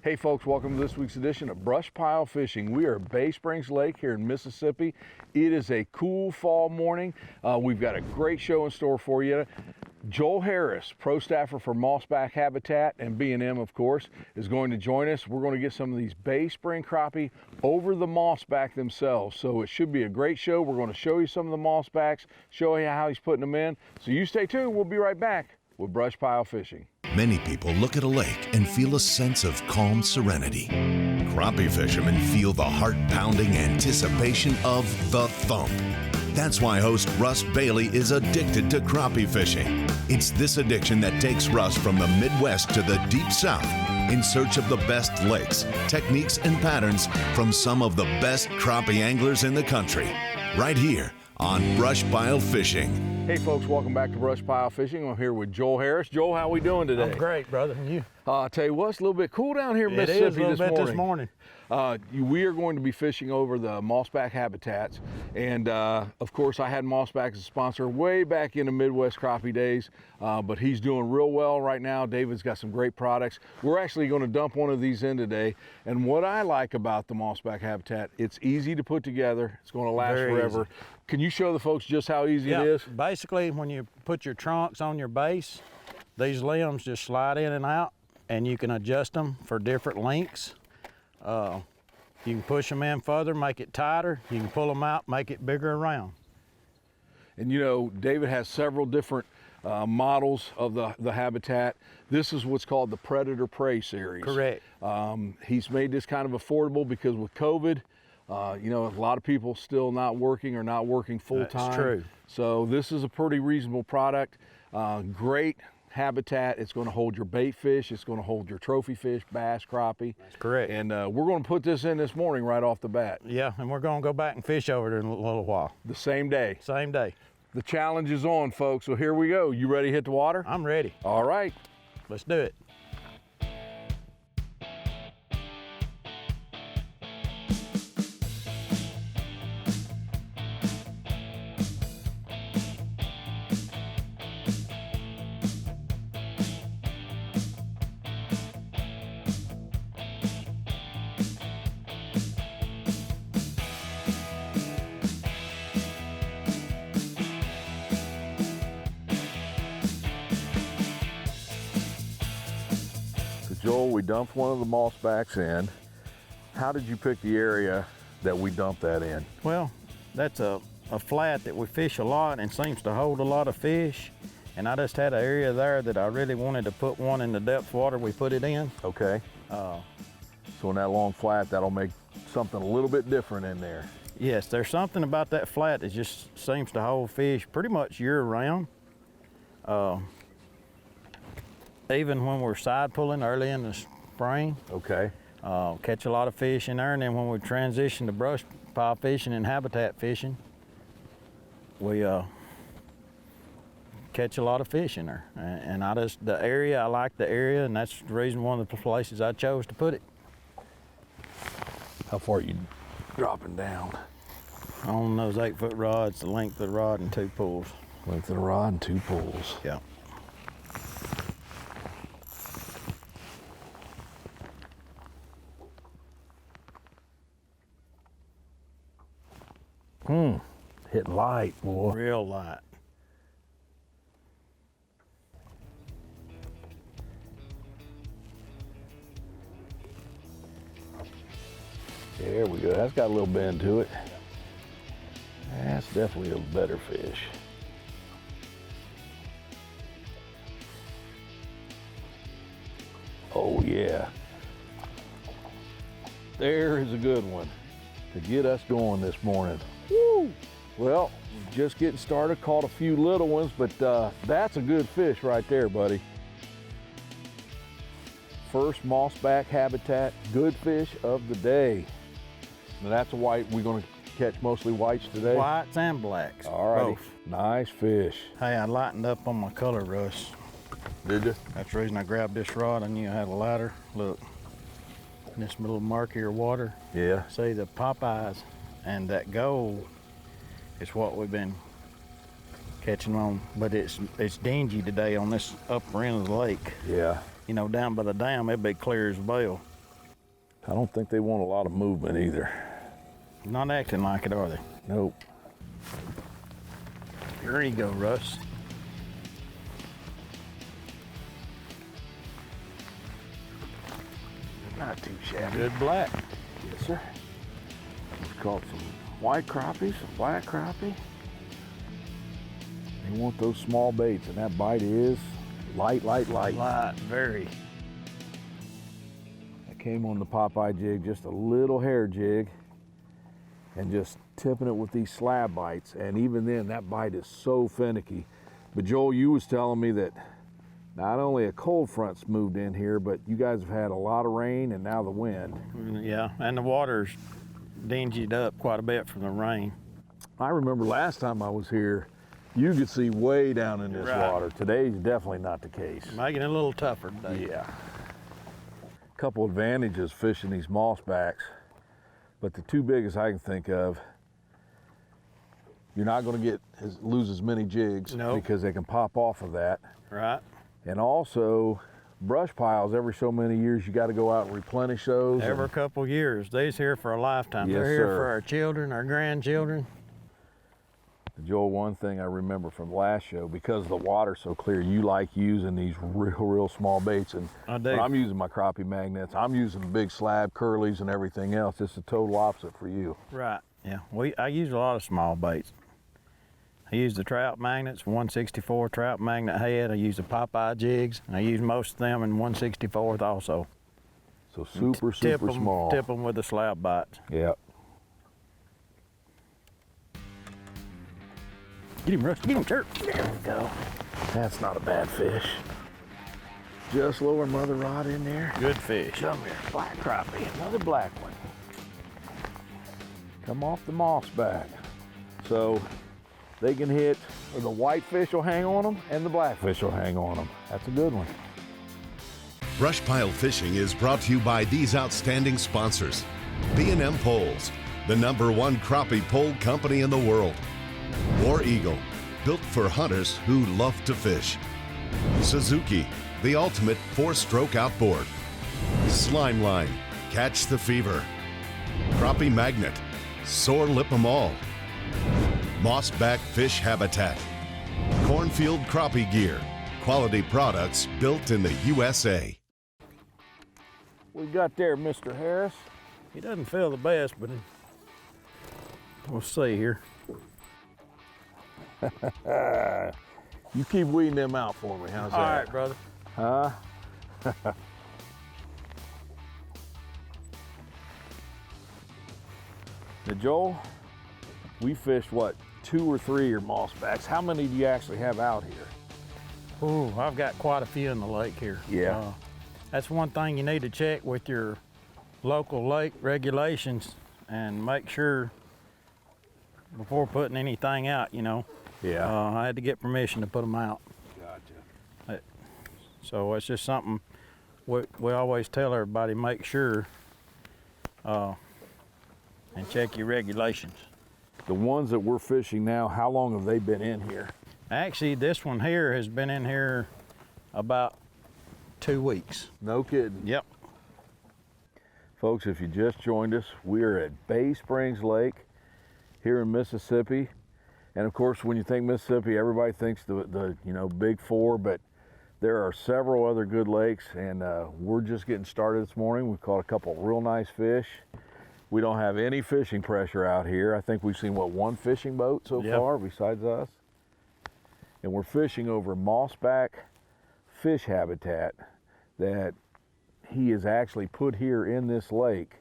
Hey folks, welcome to this week's edition of BrushPile Fishing. We are at Bay Springs Lake here in Mississippi. It is a cool fall morning. We've got a great show in store for you. Joel Harris, pro staffer for Mossback Habitat and B&M, of course, is going to join us. We're going to get some of these Bay Spring crappie over the mossback themselves. So it should be a great show. We're going to show you some of the mossbacks, show you how he's putting them in. So you stay tuned. We'll be right back with BrushPile Fishing. Many people look at a lake and feel a sense of calm serenity. Crappie fishermen feel the heart-pounding anticipation of the thump. That's why host Russ Bailey is addicted to crappie fishing. It's this addiction that takes Russ from the Midwest to the Deep South in search of the best lakes, techniques, and patterns from some of the best crappie anglers in the country. Right here on BrushPile Fishing. Hey folks, welcome back to BrushPile Fishing. I'm here with Joel Harris. Joel, how we doing today? I'm great, brother. And you? I'll tell you what, it's a little bit cool down here in Mississippi this morning. We are going to be fishing over the Mossback Habitats. And of course, I had Mossback as a sponsor way back in the Midwest crappie days, but he's doing real well right now. David's got some great products. We're actually going to dump one of these in today. And what I like about the Mossback Habitat, it's easy to put together. It's going to last forever. Easy. Can you show the folks just how easy it is? Basically, when you put your trunks on your base, these limbs just slide in and out, and you can adjust them for different lengths. You can push them in further, make it tighter. You can pull them out, make it bigger around. And you know, David has several different models of the Habitat. This is what's called the Predator Prey series. Correct. He's made this kind of affordable because with COVID, you know, a lot of people still not working or not working full time. That's true. So this is a pretty reasonable product. Great habitat. It's going to hold your bait fish. It's going to hold your trophy fish, bass, crappie. That's correct. And we're going to put this in this morning right off the bat. Yeah, and we're going to go back and fish over there in a little while. The same day. Same day. The challenge is on, folks. So here we go. You ready to hit the water? I'm ready. All right. Let's do it. Joel, we dumped one of the mossbacks in. How did you pick the area that we dumped that in? Well, that's a flat that we fish a lot and seems to hold a lot of fish. And I just had an area there that I really wanted to put one in the depth water we put it in. Okay. So in that long flat, that'll make something a little bit different in there. Yes, there's something about that flat that just seems to hold fish pretty much year round. Even when we're side pulling early in the spring. Okay. Catch a lot of fish in there, and then when we transition to brush pile fishing and habitat fishing, we catch a lot of fish in there. And I like the area, and that's the reason one of the places I chose to put it. How far are you dropping down? On those 8-foot rods, the length of the rod and 2 pulls. Length of the rod and 2 pulls. Yeah. Hit light, boy. Real light. There we go. That's got a little bend to it. That's definitely a better fish. Oh yeah. There is a good one to get us going this morning. Woo! Well, just getting started, caught a few little ones, but that's a good fish right there, buddy. First Mossback Habitat good fish of the day. Now that's a white. We're going to catch mostly whites today. Whites and blacks. All right. Both. Nice fish. Hey, I lightened up on my color, Russ. Did you? That's the reason I grabbed this rod. I knew I had a lighter. Look, this little murkier water. Yeah. See the Popeyes and that gold is what we've been catching on, but it's dingy today on this upper end of the lake. Yeah. You know, down by the dam, it'd be clear as a bell. I don't think they want a lot of movement either. Not acting like it, are they? Nope. There you go, Russ. Not too shabby. Good black. Yes, sir. We've caught some white crappie, some black crappie. They want those small baits, and that bite is light, light, light. Light, very. I came on the Popeye jig, just a little hair jig, and just tipping it with these slab bites. And even then, that bite is so finicky. But Joel, you was telling me that not only a cold front's moved in here, but you guys have had a lot of rain and now the wind. Yeah, and the water's dingied up quite a bit from the rain. I remember last time I was here, you could see way down in this Right. water. Today's definitely not the case. Making it a little tougher today. Yeah. Couple advantages fishing these mossbacks, but the two biggest I can think of, you're not going to lose as many jigs because they can pop off of that. Right. And also, brush piles, every so many years you got to go out and replenish those. Every couple years. They's here for a lifetime. Yes, They're here sir. for our children, our grandchildren. Joel, one thing I remember from last show, because the water's so clear, you like using these real small baits. And I do. when I'm using my crappie magnets, I'm using the big slab curlies and everything else. It's the total opposite for you. Right. Yeah. I use a lot of small baits. I use the trout magnets, 164 trout magnet head. I use the Popeye jigs. I use most of them in 164th also. So super small. Tip them with the slab bites. Yep. Get him, Russ. Get him, sir. There we go. That's not a bad fish. Just lower mother rod in there. Good fish. Come here, black crappie, another black one. Come off the mossback. So they can hit, or the white fish will hang on them and the black fish will hang on them. That's a good one. BrushPile Fishing is brought to you by these outstanding sponsors. B&M Poles, the #1 crappie pole company in the world. War Eagle, built for hunters who love to fish. Suzuki, the ultimate 4-stroke outboard. Slime Line, catch the fever. Crappie Magnet, sore lip 'em all. Mossback Fish Habitat. Cornfield Crappie Gear, quality products built in the USA. What you got there, Mr. Harris? He doesn't feel the best, but we'll see here. You keep weeding them out for me. How's that? All right, brother. Huh? Now, Joel, we fished, what, 2 or 3 of your mossbacks. How many do you actually have out here? Ooh, I've got quite a few in the lake here. Yeah. That's one thing you need to check with your local lake regulations and make sure before putting anything out, you know. Yeah. I had to get permission to put them out. Gotcha. So it's just something we always tell everybody, make sure and check your regulations. The ones that we're fishing now, how long have they been in here? Actually, this one here has been in here about 2 weeks. No kidding. Yep. Folks, if you just joined us, we are at Bay Springs Lake here in Mississippi. And of course, when you think Mississippi, everybody thinks the big 4, but there are several other good lakes, and we're just getting started this morning. We've caught a couple real nice fish. We don't have any fishing pressure out here. I think we've seen, what, 1 fishing boat so far besides us? And we're fishing over Mossback Fish Habitat that he has actually put here in this lake.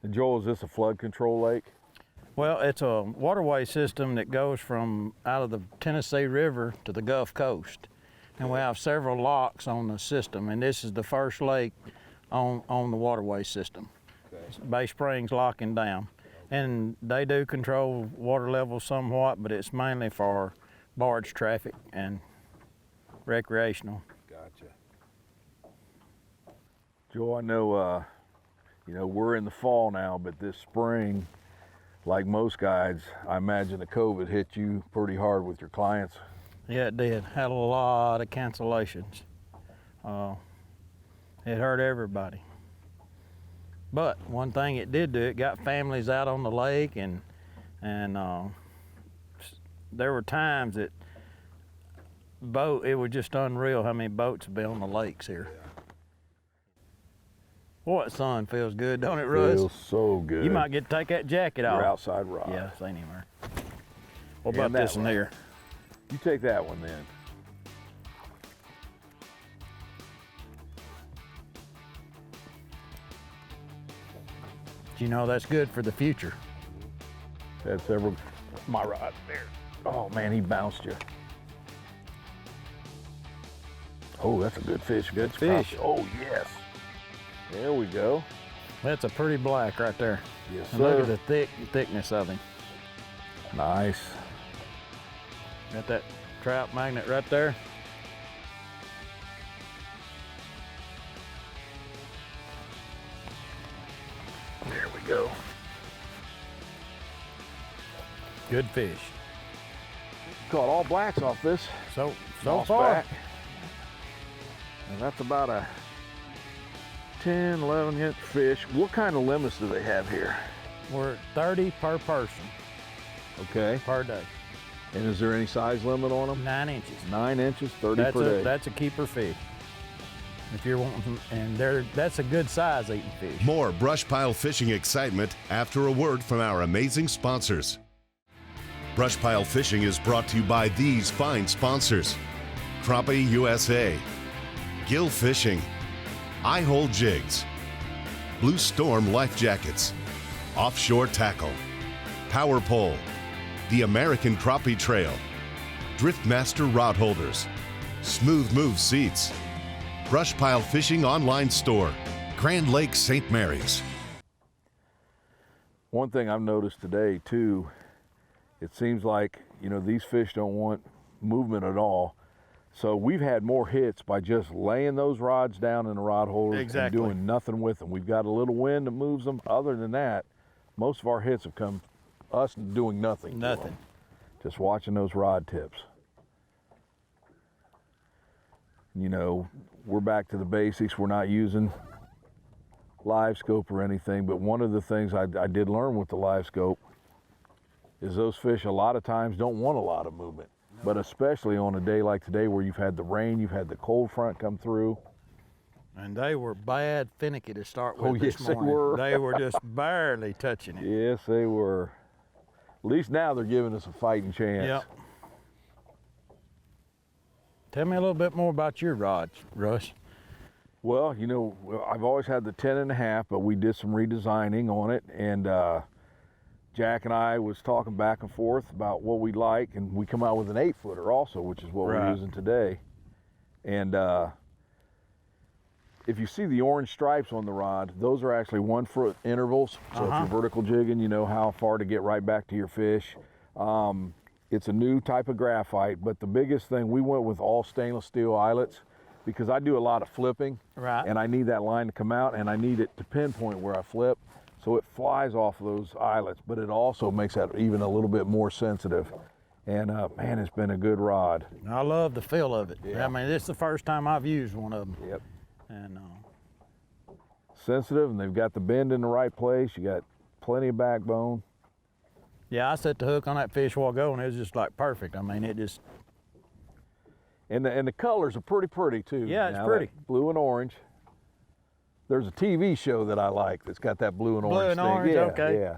And Joel, is this a flood control lake? Well, it's a waterway system that goes from out of the Tennessee River to the Gulf Coast. And we have several locks on the system, and this is the first lake on the waterway system. Okay. Bay Springs locking down. And they do control water levels somewhat, but it's mainly for barge traffic and recreational. Gotcha. Joel, I know, we're in the fall now, but this spring, like most guides, I imagine the COVID hit you pretty hard with your clients. Yeah, it did. Had a lot of cancellations. It hurt everybody. But one thing it did do, it got families out on the lake, and there were times that it was just unreal how many boats would be on the lakes here. Boy, that sun feels good, don't it, Russ? Feels so good. You might get to take that jacket off. Your outside rod. Yeah, same here. What about this one here? You take that one then. You know, that's good for the future. Had several. My rod there. Oh man, he bounced you. Oh, that's a good fish. Good fish. Crappie. Oh yes. There we go. That's a pretty black right there. Yes, and sir. look at the thickness of him. Nice. Got that trout magnet right there. There we go. Good fish. Caught all blacks off this. So Mossback. far. And that's about a 10, 11 inch fish. What kind of limits do they have here? We're at 30 per person Okay. per day. And is there any size limit on them? 9 inches. 9 inches, 30 per day. That's a keeper fish. If you're wanting, and that's a good size eating fish. More BrushPile fishing excitement after a word from our amazing sponsors. BrushPile Fishing is brought to you by these fine sponsors: Crappie USA, Gill Fishing, I Hole Jigs, Blue Storm Life Jackets, Offshore Tackle, Power Pole, the American Crappie Trail, Driftmaster Rod Holders, Smooth Move Seats, BrushPile Fishing Online Store, Grand Lake, St. Mary's. One thing I've noticed today too, it seems like, you know, these fish don't want movement at all. So we've had more hits by just laying those rods down in the rod holders Exactly. and doing nothing with them. We've got a little wind that moves them. Other than that, most of our hits have come us doing nothing. to Nothing. them. Just watching those rod tips. You know, we're back to the basics. We're not using live scope or anything, but one of the things I did learn with the live scope is those fish a lot of times don't want a lot of movement. But especially on a day like today where you've had the rain, you've had the cold front come through. And they were bad finicky to start with Oh, this yes, they morning. were. They were just barely touching it. Yes, they were. At least now they're giving us a fighting chance. Yep. Tell me a little bit more about your rods, Russ. Well, you know, I've always had the 10.5, but we did some redesigning on it, and Jack and I was talking back and forth about what we'd like, and we come out with an 8-footer also, which is what we're Right. using today. And if you see the orange stripes on the rod, those are actually 1 foot intervals. So if you're vertical jigging, you know how far to get right back to your fish. It's a new type of graphite, but the biggest thing, we went with all stainless steel eyelets because I do a lot of flipping. Right. And I need that line to come out, and I need it to pinpoint where I flip. So it flies off of those eyelets, but it also makes that even a little bit more sensitive. And man, it's been a good rod. I love the feel of it. Yeah. I mean, this is the first time I've used one of them. Yep. And Sensitive, and they've got the bend in the right place. You got plenty of backbone. yeah, I set the hook on that fish a while ago, and it was just like perfect. I mean, it just, And the colors are pretty too. Yeah, it's Now, pretty. that blue and orange. There's a TV show that I like that's got that blue and Blue orange and thing. orange, Yeah, okay. yeah.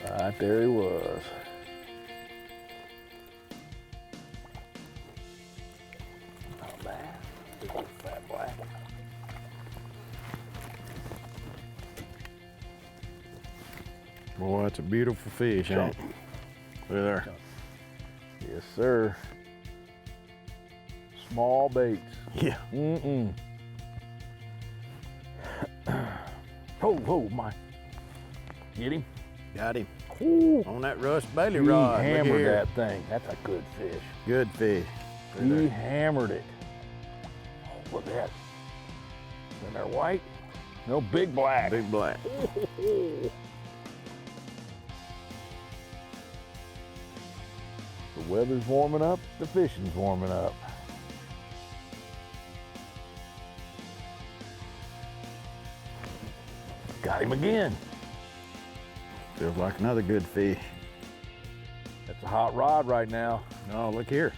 Right there he was. Not bad. Big old fat black. boy, that's a beautiful fish, ain't it? Look there. Yes, sir. Small baits. Yeah. Oh, my. Get him. Got him. Ooh. On that Russ Bailey He rod. Look hammered here. that thing. That's a good fish. Good fish. He hammered it. Oh, look at that. Isn't that white? No, big black. Big black. The weather's warming up, the fishing's warming up. Got him again. Feels like another good fish. That's a hot rod right now. Oh, look here.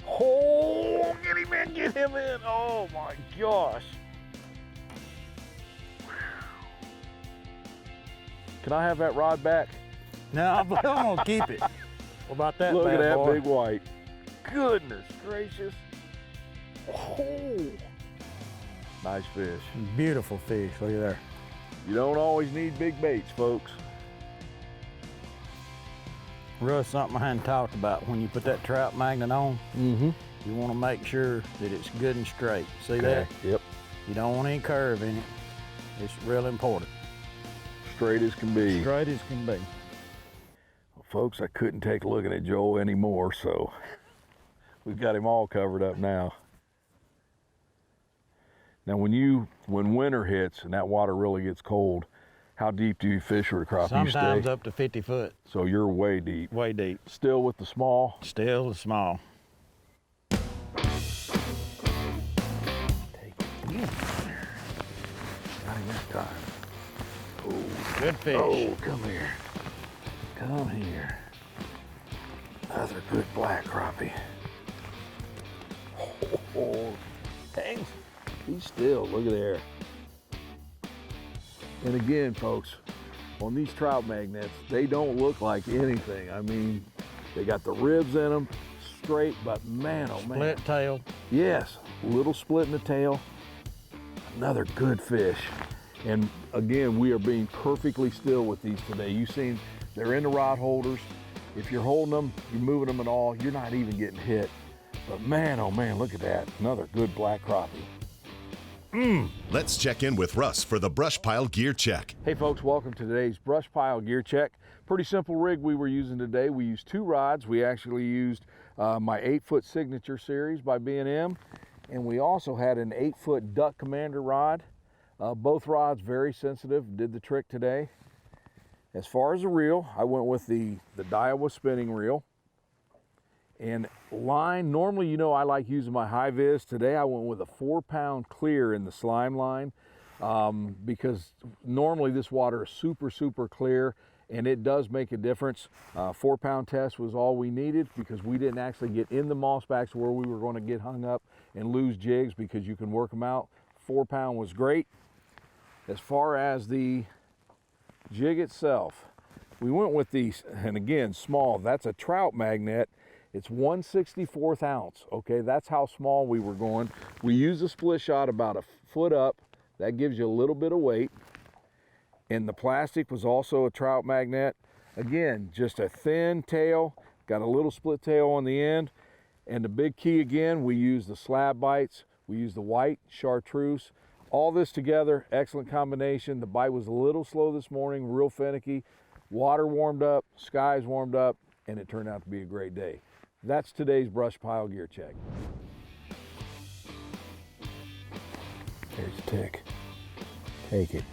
Oh, get him in, get him in. Oh my gosh. Can I have that rod back? No, I'm gonna keep it. What about that Look bad at that boy? big white. Goodness gracious. Oh, nice fish. Beautiful fish, look at there. You don't always need big baits, folks. Russ, something I hadn't talked about. When you put that trout magnet on, Mm-hmm. you want to make sure that it's good and straight. See that? Yep. You don't want any curve in it. It's real important. Straight as can be. Straight as can be. Well, folks, I couldn't take looking at Joel anymore, so we've got him all covered up now. Now, when winter hits and that water really gets cold, how deep do you fish with a crappie? Sometimes You stay? up to 50 foot, So you're way deep. way deep. Still with the small? Still small. Take it in. Got him that time. Oh, Good fish. oh, come here. Come here. Another good black crappie. Oh, dang. He's still, look at there. And again, folks, on these trout magnets, they don't look like anything. I mean, they got the ribs in them, straight, but man, oh man. Split tail. Yes, little split in the tail. Another good fish. And again, we are being perfectly still with these today. You've seen they're in the rod holders. If you're holding them, you're moving them at all, you're not even getting hit. But man, oh man, look at that. Another good black crappie. Let's check in with Russ for the BrushPile gear check. Hey folks, welcome to today's BrushPile gear check. Pretty simple rig we were using today. We used two rods. We actually used my 8-foot Signature Series by B&M, and we also had an 8-foot Duck Commander rod. Both rods very sensitive, did the trick today. As far as the reel, I went with the Daiwa spinning reel. And line, normally, you know, I like using my high vis. Today I went with a 4-pound clear in the slime line because normally this water is super, super clear, and it does make a difference. 4-pound test was all we needed because we didn't actually get in the mossbacks where we were going to get hung up and lose jigs because you can work them out. 4-pound was great. As far as the jig itself, we went with these, and again, small. That's a trout magnet. It's 1/64 ounce, okay? That's how small we were going. We used a split shot about a foot up. That gives you a little bit of weight. And the plastic was also a trout magnet. Again, just a thin tail, got a little split tail on the end. And the big key again, we used the slab bites. We used the white chartreuse. All this together, excellent combination. The bite was a little slow this morning, real finicky. Water warmed up, skies warmed up, and it turned out to be a great day. That's today's BrushPile gear check. There's a tick. Take it.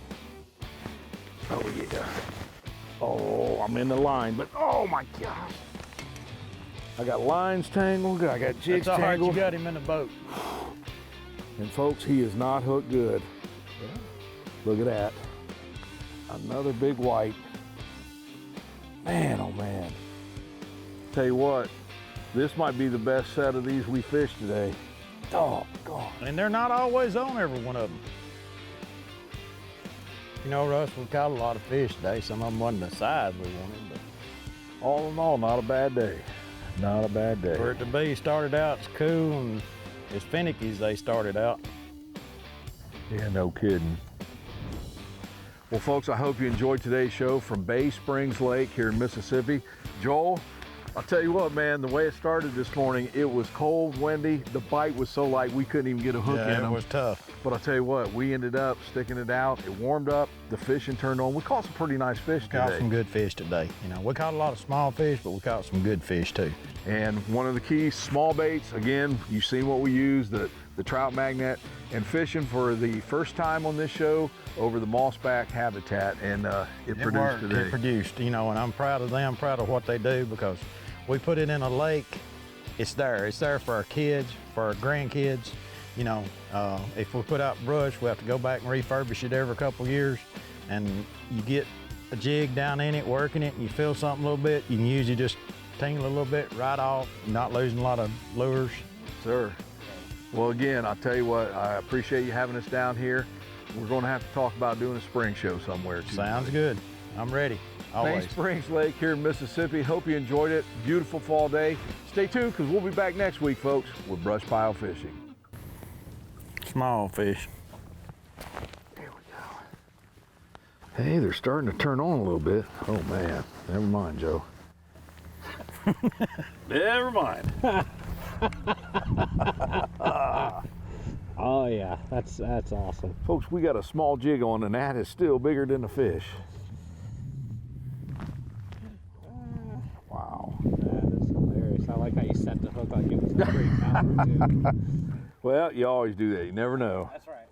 Oh yeah. Oh, I'm in the line, but oh my gosh. I got lines tangled, I got jigs That's all right, tangled. you got him in the boat. And folks, he is not hooked good. Look at that. Another big white. Man, oh man. Tell you what, this might be the best set of these we fished today. Oh, God. And they're not always on every one of them. You know, Russ, we caught a lot of fish today. Some of them wasn't the size we wanted, but All in all, not a bad day. Not a bad day. for it to be started out, it's cool and as finicky as they started out. Yeah, no kidding. Well, folks, I hope you enjoyed today's show from Bay Springs Lake here in Mississippi. Joel, I'll tell you what, man, the way it started this morning, it was cold, windy. The bite was so light we couldn't even get a hook in Yeah, them. it was tough. But I'll tell you what, we ended up sticking it out. It warmed up, the fishing turned on. We caught some pretty nice fish Caught today. some good fish today. You know, we caught a lot of small fish, but we caught some good fish too. And one of the keys, small baits. Again, you've seen what we use, the trout magnet, and fishing for the first time on this show over the Mossback Habitat, and it produced worked. today. It produced, you know, and I'm proud of them, proud of what they do, because we put it in a lake, it's there. It's there for our kids, for our grandkids. You know, if we put out brush, we have to go back and refurbish it every couple years. And you get a jig down in it, working it, and you feel something a little bit, you can usually just tingle a little bit right off, not losing a lot of lures. Sir. Well, again, I'll tell you what, I appreciate you having us down here. We're going to have to talk about doing a spring show somewhere too. Sounds good. I'm ready. Always. Bay Springs Lake here in Mississippi. Hope you enjoyed it. Beautiful fall day. Stay tuned because we'll be back next week, folks, with brush pile fishing. Small fish. Here we go. Hey, they're starting to turn on a little bit. Oh man, never mind, Joe. Never mind. Oh yeah, that's awesome. Folks, we got a small jig on and that is still bigger than the fish. Wow. That is hilarious. I like how you set the hook like it was a great power too. Well, you always do that. You never know. That's right.